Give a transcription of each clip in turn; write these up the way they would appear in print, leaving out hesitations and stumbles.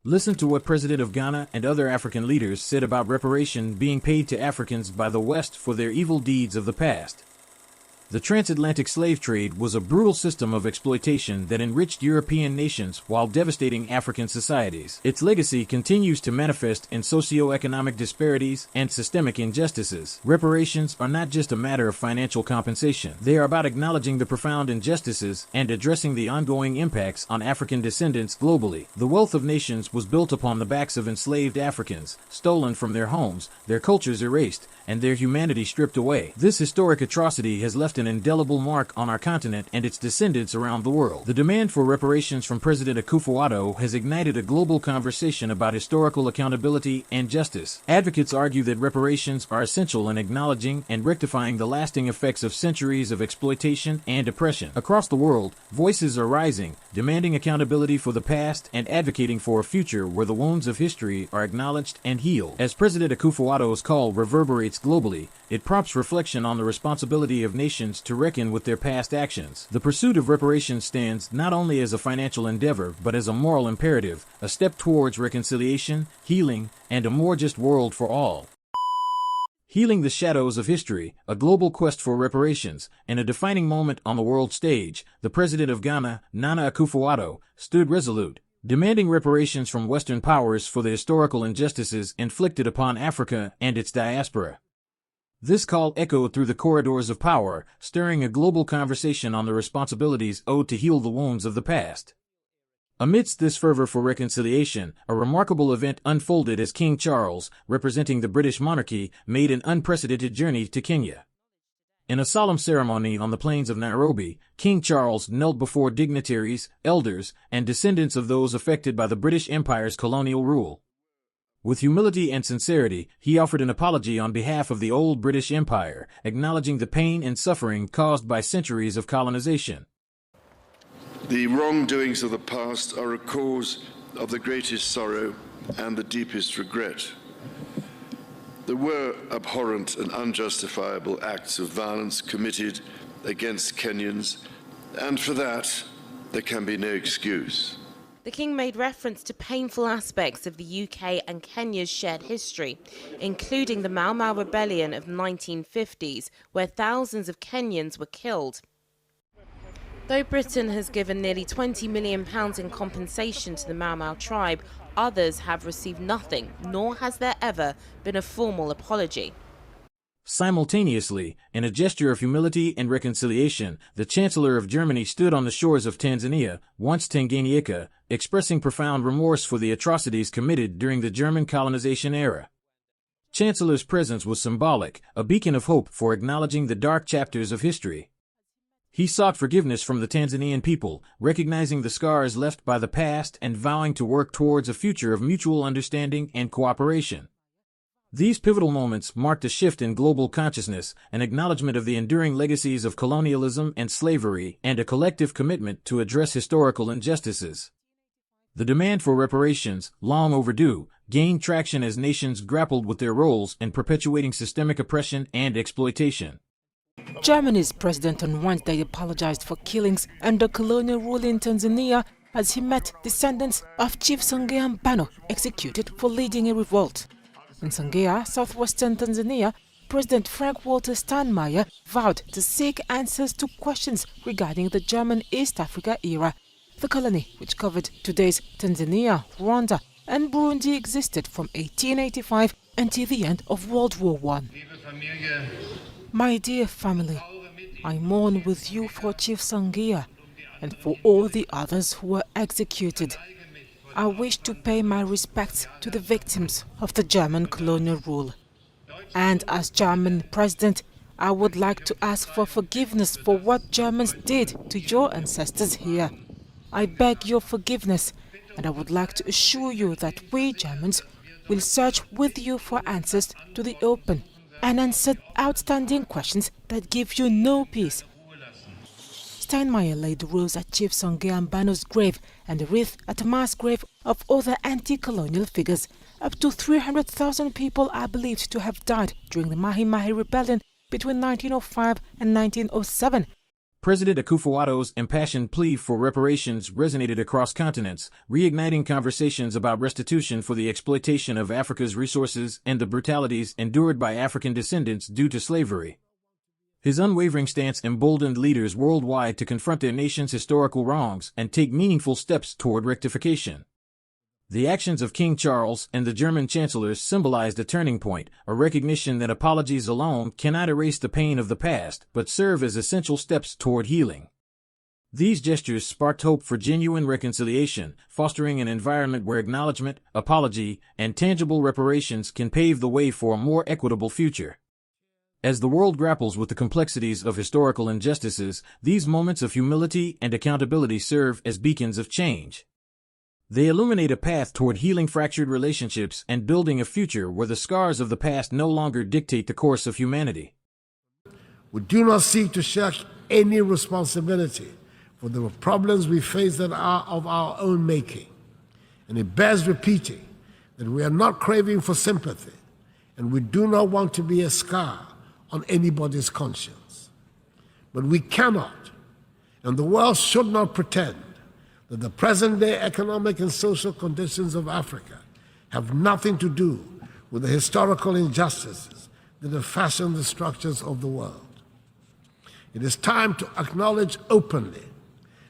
Listen to what President of Ghana and other African leaders said about reparation being paid to Africans by the West for their evil deeds of the past. The transatlantic slave trade was a brutal system of exploitation that enriched European nations while devastating African societies. Its legacy continues to manifest in socio-economic disparities and systemic injustices. Reparations are not just a matter of financial compensation. They are about acknowledging the profound injustices and addressing the ongoing impacts on African descendants globally. The wealth of nations was built upon the backs of enslaved Africans, stolen from their homes, their cultures erased, and their humanity stripped away. This historic atrocity has left an indelible mark on our continent and its descendants around the world. The demand for reparations from President Akufo Addo has ignited a global conversation about historical accountability and justice. Advocates argue that reparations are essential in acknowledging and rectifying the lasting effects of centuries of exploitation and oppression. Across the world, voices are rising, demanding accountability for the past and advocating for a future where the wounds of history are acknowledged and healed. As President Akufo Addo's call reverberates globally, it prompts reflection on the responsibility of nations to reckon with their past actions. The pursuit of reparations stands not only as a financial endeavor but as a moral imperative, a step towards reconciliation, healing, and a more just world for all. Healing the shadows of history, a global quest for reparations, and a defining moment on the world stage, the President of Ghana, Nana Akufo-Addo, stood resolute, demanding reparations from Western powers for the historical injustices inflicted upon Africa and its diaspora. This call echoed through the corridors of power, stirring a global conversation on the responsibilities owed to heal the wounds of the past. Amidst this fervor for reconciliation, a remarkable event unfolded as King Charles, representing the British monarchy, made an unprecedented journey to Kenya. In a solemn ceremony on the plains of Nairobi, King Charles knelt before dignitaries, elders, and descendants of those affected by the British Empire's colonial rule. With humility and sincerity, he offered an apology on behalf of the old British Empire, acknowledging the pain and suffering caused by centuries of colonization. The wrongdoings of the past are a cause of the greatest sorrow and the deepest regret. There were abhorrent and unjustifiable acts of violence committed against Kenyans, and for that, there can be no excuse. The King made reference to painful aspects of the UK and Kenya's shared history, including the Mau Mau Rebellion of the 1950s, where thousands of Kenyans were killed. Though Britain has given nearly £20 million in compensation to the Mau Mau tribe, others have received nothing, nor has there ever been a formal apology. Simultaneously, in a gesture of humility and reconciliation, the Chancellor of Germany stood on the shores of Tanzania, once Tanganyika, expressing profound remorse for the atrocities committed during the German colonization era. Chancellor's presence was symbolic, a beacon of hope for acknowledging the dark chapters of history. He sought forgiveness from the Tanzanian people, recognizing the scars left by the past and vowing to work towards a future of mutual understanding and cooperation. These pivotal moments marked a shift in global consciousness, an acknowledgement of the enduring legacies of colonialism and slavery, and a collective commitment to address historical injustices. The demand for reparations, long overdue, gained traction as nations grappled with their roles in perpetuating systemic oppression and exploitation. Germany's president on Wednesday apologized for killings under colonial rule in Tanzania as he met descendants of Chief Songea Mbano, executed for leading a revolt. In Songea, southwestern Tanzania, President Frank-Walter Steinmeier vowed to seek answers to questions regarding the German East Africa era. The colony, which covered today's Tanzania, Rwanda, and Burundi, existed from 1885 until the end of World War I. My dear family, I mourn with you for Chief Songea and for all the others who were executed. I wish to pay my respects to the victims of the German colonial rule. And as German president, I would like to ask for forgiveness for what Germans did to your ancestors here. I beg your forgiveness, and I would like to assure you that we Germans will search with you for answers to the open and answer outstanding questions that give you no peace. Steinmeier laid the rose at Chief Songea Mbano's grave and a wreath at a mass grave of other anti-colonial figures. Up to 300,000 people are believed to have died during the Mahi Mahi Rebellion between 1905 and 1907. President Akufo Addo's impassioned plea for reparations resonated across continents, reigniting conversations about restitution for the exploitation of Africa's resources and the brutalities endured by African descendants due to slavery. His unwavering stance emboldened leaders worldwide to confront their nation's historical wrongs and take meaningful steps toward rectification. The actions of King Charles and the German chancellors symbolized a turning point, a recognition that apologies alone cannot erase the pain of the past, but serve as essential steps toward healing. These gestures sparked hope for genuine reconciliation, fostering an environment where acknowledgement, apology, and tangible reparations can pave the way for a more equitable future. As the world grapples with the complexities of historical injustices, these moments of humility and accountability serve as beacons of change. They illuminate a path toward healing fractured relationships and building a future where the scars of the past no longer dictate the course of humanity. We do not seek to shirk any responsibility for the problems we face that are of our own making. And it bears repeating that we are not craving for sympathy, and we do not want to be a scar on anybody's conscience. But we cannot, and the world should not pretend that the present-day economic and social conditions of Africa have nothing to do with the historical injustices that have fashioned the structures of the world. It is time to acknowledge openly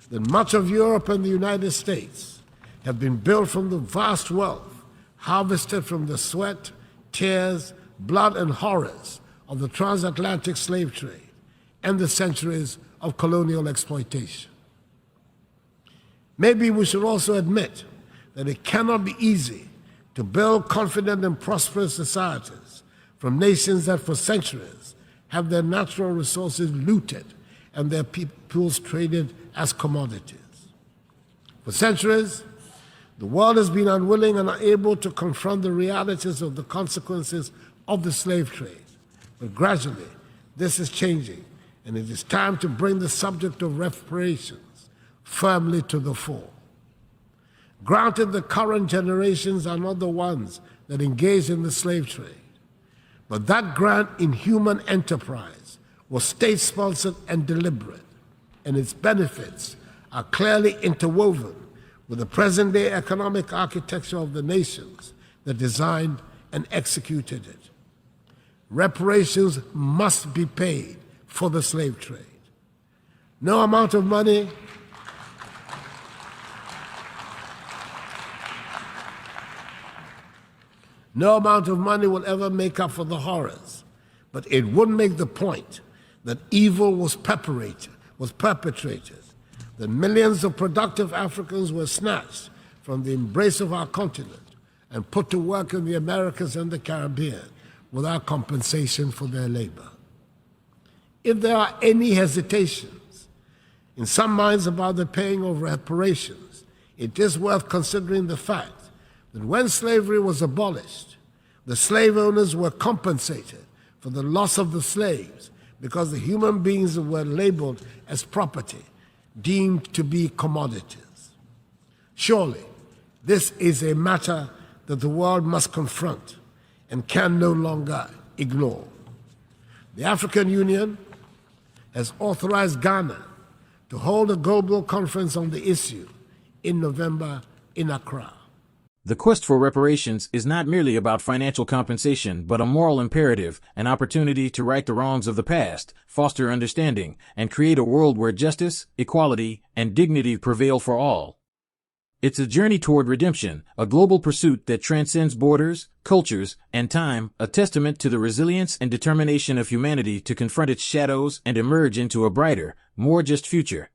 that much of Europe and the United States have been built from the vast wealth harvested from the sweat, tears, blood, and horrors of the transatlantic slave trade and the centuries of colonial exploitation. Maybe we should also admit that it cannot be easy to build confident and prosperous societies from nations that for centuries have their natural resources looted and their peoples traded as commodities. For centuries, the world has been unwilling and unable to confront the realities of the consequences of the slave trade. But gradually, this is changing, and it is time to bring the subject of reparations firmly to the fore. Granted, the current generations are not the ones that engaged in the slave trade, but that grand inhuman enterprise was state-sponsored and deliberate, and its benefits are clearly interwoven with the present-day economic architecture of the nations that designed and executed it. Reparations must be paid for the slave trade. No amount of money will ever make up for the horrors, but it would make the point that evil was perpetrated, that millions of productive Africans were snatched from the embrace of our continent and put to work in the Americas and the Caribbean without compensation for their labor. If there are any hesitations in some minds about the paying of reparations, it is worth considering the fact that when slavery was abolished, the slave owners were compensated for the loss of the slaves because the human beings were labeled as property, deemed to be commodities. Surely, this is a matter that the world must confront and can no longer ignore. The African Union has authorized Ghana to hold a global conference on the issue in November in Accra. The quest for reparations is not merely about financial compensation, but a moral imperative, an opportunity to right the wrongs of the past, foster understanding, and create a world where justice, equality, and dignity prevail for all. It's a journey toward redemption, a global pursuit that transcends borders, cultures, and time, a testament to the resilience and determination of humanity to confront its shadows and emerge into a brighter, more just future.